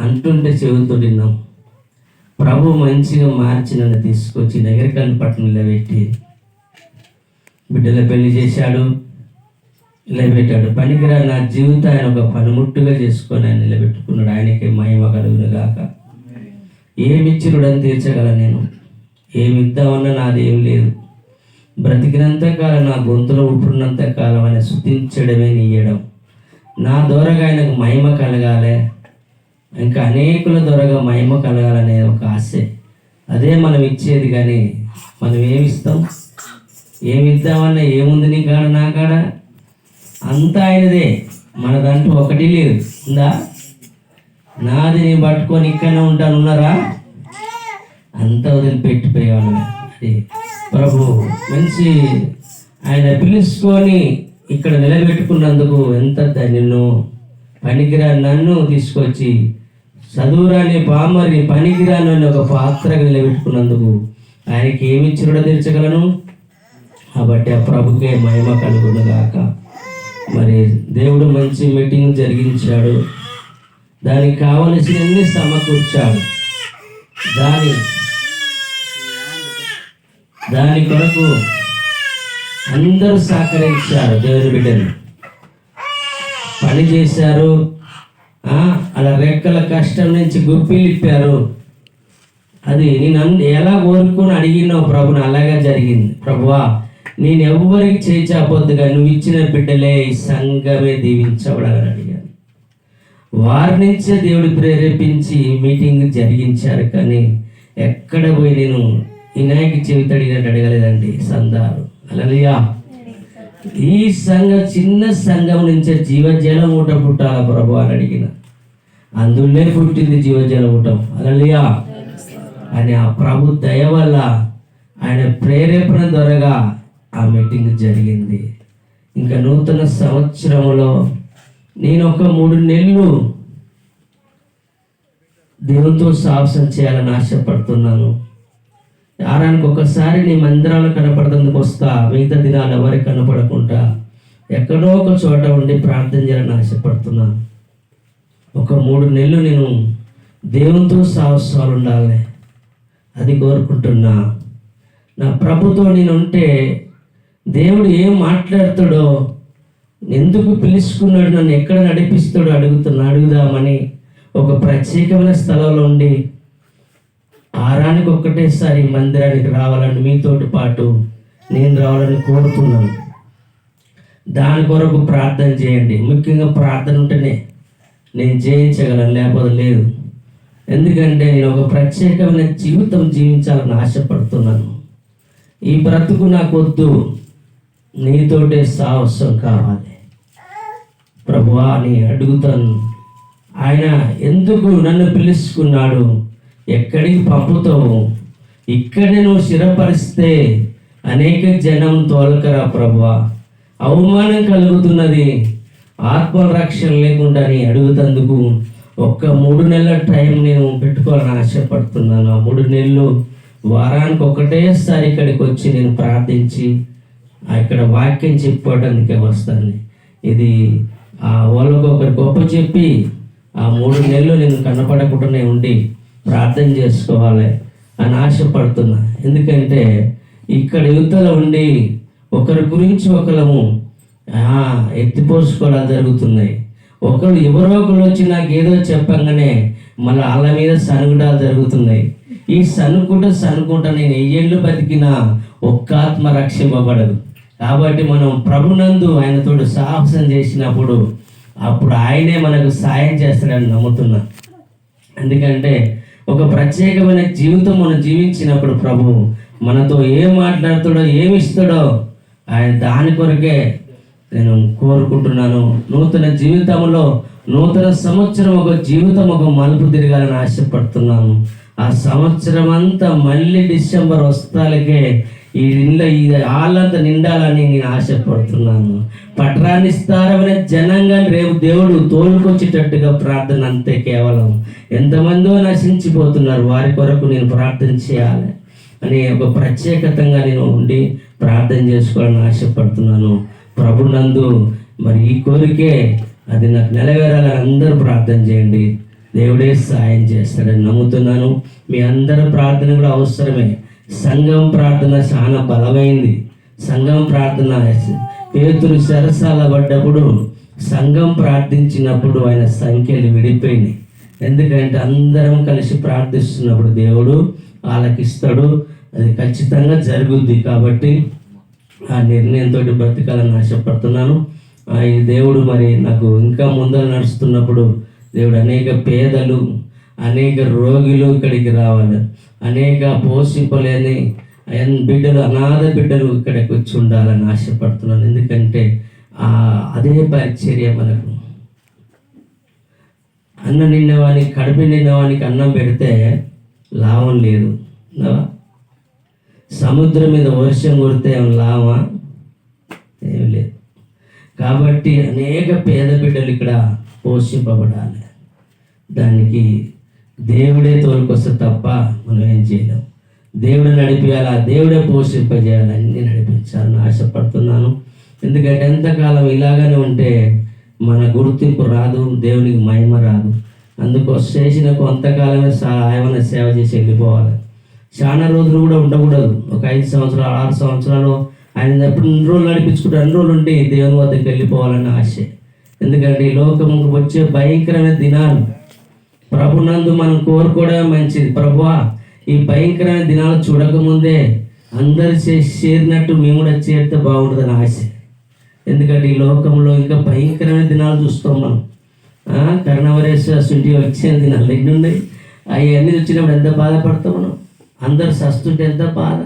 అంటుంటే చెవుతో విన్నాం. ప్రభు మంచిగా మార్చి నన్ను తీసుకొచ్చి నగరికల్ పట్టణం నిలబెట్టి బిడ్డల పెళ్లి చేశాడు, నిలబెట్టాడు. పనికిరా నా జీవితం ఆయన ఒక పనిముట్టుగా చేసుకొని ఆయన నిలబెట్టుకున్నాడు. ఆయనకి మహిమ కలుగును గాక. ఏమిచ్చి రుణం తీర్చగలను నేను? ఏమి ఇద్దామన్నా నాది ఏం లేదు. బ్రతికినంత కాలం, నా గొంతులో ఊపిరినంత కాలం ఆయన స్తుతించడమే నీయడం. నా ద్వారాగా ఆయనకు మహిమ కలగాలి, ఇంకా అనేకుల ద్వారాగా మహిమ కలగాలనే ఒక ఆశే. అదే మనం ఇచ్చేది. కానీ మనం ఏమిస్తాం? ఏమి ఇద్దామన్నా ఏముంది నీ కాడ, నా కాడ? అంతా ఆయనదే, మనదంటూ ఒకటి లేదు. ఉందా? నాది నేను పట్టుకొని ఇక్కడనే ఉంటాను, ఉన్నారా? అంతా వదిలిపెట్టిపోయేవాళ్ళు. అది ప్రభు మంచి ఆయన పిలుచుకొని ఇక్కడ నిలబెట్టుకున్నందుకు ఎంత ధన్యును. పనికిరా నన్ను తీసుకొచ్చి చదువురాని పామరి పనికిరాను అని ఒక పాత్రగా నిలబెట్టుకున్నందుకు ఆయనకి ఏమిచ్చి రుణ తీర్చగలను? కాబట్టి ఆ ప్రభుకే మహిమ కలుగును గాక. మరి దేవుడు మంచి మీటింగ్ జరిగించాడు, దానికి కావలసినన్ని సమకూర్చాడు. దాని కొరకు అందరూ సహకరించారు. దేవుని బిడ్డలు పని చేశారు, అలా రెక్కల కష్టం నుంచి గుప్పిలిప్పారు. అది నేను ఎలా కోరుకొని అడిగినావు ప్రభుని, అలాగే జరిగింది. ప్రభువా, నేను ఎవ్వరికి చేయించబోద్దుగా నువ్వు ఇచ్చిన బిడ్డలే ఈ సంఘమే దీవించబడాలని అడిగాను. వారి నుంచే దేవుడు ప్రేరేపించి మీటింగ్ జరిగించారు. కానీ ఎక్కడ పోయి నేను వినాయక చెవిత అడిగినట్టు అడగలేదండి. సందాలు హల్లెలూయా. ఈ చిన్న సంఘం నుంచే జీవజలం ఊట పుట్టాల ప్రభు అని అడిగిన. అందులోనే పుట్టింది జీవజలం ఊటం. హల్లెలూయా. అని ఆ ప్రభు దయ వల్ల, ఆయన ప్రేరేపణ ద్వారాగా ఆ మీటింగ్ జరిగింది. ఇంకా నూతన సంవత్సరంలో నేను ఒక 3 నెలలు దేవునితో సాహసం చేయాలని ఆశపడుతున్నాను. వారానికి ఒకసారి నీ మందిరాలు కనపడతందుకు వస్తా. మిగతా దినాలు ఎవరికి కనపడకుండా ఎక్కడో ఒక చోట ఉండి ప్రార్థన చేయాలని ఆశపడుతున్నాను. ఒక 3 నెలలు నేను దేవునితో సాహసాలు ఉండాలి, అది కోరుకుంటున్నా. నా ప్రభుతో నేను ఉంటే దేవుడు ఏం మాట్లాడుతాడో, ఎందుకు పిలుచుకున్నాడు, నన్ను ఎక్కడ నడిపిస్తాడో అడుగుదామని ఒక ప్రత్యేకమైన స్థలంలో ఉండి వారానికి ఒక్కటేసారి మందిరానికి రావాలని, మీతోటి పాటు నేను రావాలని కోరుతున్నాను. దాని కొరకు ప్రార్థన చేయండి. ముఖ్యంగా ప్రార్థన ఉంటేనే నేను జయించగలను, లేకపోతే లేదు. ఎందుకంటే నేను ఒక ప్రత్యేకమైన జీవితం జీవించాలని ఆశపడుతున్నాను. ఈ బ్రతుకు నాకు వద్దు, నీతోటే సాహసం కావాలి ప్రభువా అని అడుగుతాను. ఆయన ఎందుకు నన్ను పిలుచుకున్నాడు, ఎక్కడికి పంపుతావు, ఇక్కడే నువ్వు స్థిరపరిస్తే అనేక జనం తోలకరా ప్రభువా, అవమానం కలుగుతున్నది, ఆత్మరక్షణ లేకుండా అని అడుగుతందుకు ఒక్క 3 నెలల టైం నేను పెట్టుకోవాలని ఆశపడుతున్నాను. ఆ 3 నెలలు వారానికి ఒకటేసారి ఇక్కడికి వచ్చి నేను ప్రార్థించి ఇక్కడ వాక్యం చెప్పుకోవడానికే వస్తాను. ఇది వాళ్ళకు ఒకరి గొప్ప చెప్పి ఆ 3 నెలలు నేను కనపడకుండానే ఉండి ప్రార్థన చేసుకోవాలి అని ఆశపడుతున్నా. ఎందుకంటే ఇక్కడ యువతలో ఉండి ఒకరి గురించి ఒకరము ఎత్తిపోసుకోవడాలు జరుగుతున్నాయి. ఎవరో ఒకరు వచ్చి నాకు ఏదో చెప్పంగానే మళ్ళీ వాళ్ళ మీద సనుగుడాలు జరుగుతున్నాయి. ఈ సనుకుంటా నేను 1000 ఏళ్ళు బతికినా ఒక్క ఆత్మ రక్షింపబడదు. కాబట్టి మనం ప్రభునందు ఆయనతో సాహసం చేసినప్పుడు అప్పుడు ఆయనే మనకు సాయం చేస్తాడని నమ్ముతున్నా. ఎందుకంటే ఒక ప్రత్యేకమైన జీవితం మనం జీవించినప్పుడు ప్రభు మనతో ఏం మాట్లాడుతాడో, ఏమి ఇస్తాడో ఆయన దాని కొరకే నేను కోరుకుంటున్నాను. నూతన జీవితంలో నూతన సంవత్సరం ఒక జీవితం ఒక మలుపు తిరగాలని ఆశపడుతున్నాను. ఆ సంవత్సరం అంతా మళ్ళీ డిసెంబర్ వస్తాలకే ఈ వాళ్ళంతా నిండాలని నేను ఆశపడుతున్నాను. పట్టణాన్ని స్థారమైన జనాంగాన్ని రేపు దేవుడు తోలుకొచ్చేటట్టుగా ప్రార్థన అంతే. కేవలం ఎంతమందో నశించిపోతున్నారు, వారి కొరకు నేను ప్రార్థన చేయాలి అని ఒక ప్రత్యేకతంగా నేను ఉండి ప్రార్థన చేసుకోవాలని ఆశపడుతున్నాను. ప్రభునందు మరి ఈ కోరికే అది నాకు నెరవేరాలని అందరూ ప్రార్థన చేయండి. దేవుడే సాయం చేస్తాడని నమ్ముతున్నాను. మీ అందరి ప్రార్థన కూడా అవసరమే. సంఘం ప్రార్థన చాలా బలమైంది. సంఘం ప్రార్థన పేతురు చెరసాల పడ్డప్పుడు సంఘం ప్రార్థించినప్పుడు ఆయన సంఖ్యలు విడిపోయినాయి. ఎందుకంటే అందరం కలిసి ప్రార్థిస్తున్నప్పుడు దేవుడు ఆలకిస్తాడు. అది ఖచ్చితంగా జరుగుద్ది. కాబట్టి ఆ నిర్ణయంతో బ్రతకాలని ఆశపడుతున్నాను. ఈ దేవుడు మరి నాకు ఇంకా ముందర నడుస్తున్నప్పుడు దేవుడు అనేక పేదలు, అనేక రోగులు ఇక్కడికి రావాలి, అనేక పోషింపలేని బిడ్డలు, అనాథ బిడ్డలు ఇక్కడికి వచ్చి ఉండాలని ఆశపడుతున్నాను. ఎందుకంటే అదే పరిచర్య మనకు. అన్నం నిన్నవానికి, కడుపు నిన్నవానికి అన్నం పెడితే లాభం లేదు. సముద్రం మీద వర్షం కొడితే లాభమా? ఏమి లేదు. కాబట్టి అనేక పేద బిడ్డలు ఇక్కడ పోషింపబడాలి. దానికి దేవుడే తోలుకొస్తే తప్ప మనం ఏం చేయలేం. దేవుడు నడిపించాలి, దేవుడే పోషింపజేయాలి, అన్నీ నడిపించాలని ఆశపడుతున్నాను. ఎందుకంటే ఎంతకాలం ఇలాగనే ఉంటే మన గుర్తింపు రాదు, దేవునికి మహిమ రాదు. అందుకోసం చేసిన కొంతకాలమే ఏమైనా సేవ చేసి వెళ్ళిపోవాలి. చాలా రోజులు కూడా ఉండకూడదు. ఒక 5 సంవత్సరాలు 6 సంవత్సరాలు ఆయన ఎప్పుడు 2 రోజులు నడిపించుకుంటే 2 రోజులు ఉండి దేవుని వద్దకు వెళ్ళిపోవాలని ఆశ. ఎందుకంటే ఈ లోకంకి వచ్చే భయంకరమైన దినాలు ప్రభునందు మనం కోరుకోవడమే మంచిది. ప్రభువా, ఈ భయంకరమైన దినాలు చూడకముందే అందరు చేరినట్టు మేము కూడా చేరితే బాగుంటుందని ఆశ. ఎందుకంటే ఈ లోకంలో ఇంకా భయంకరమైన దినాలు చూస్తాం మనం. కరుణవరేశ్వరుడి వచ్చిన దినాలు ఎన్ని ఉన్నాయి. అవన్నీ వచ్చినప్పుడు ఎంత బాధపడతాం మనం. అందరు సస్తుంటే ఎంత బాధ.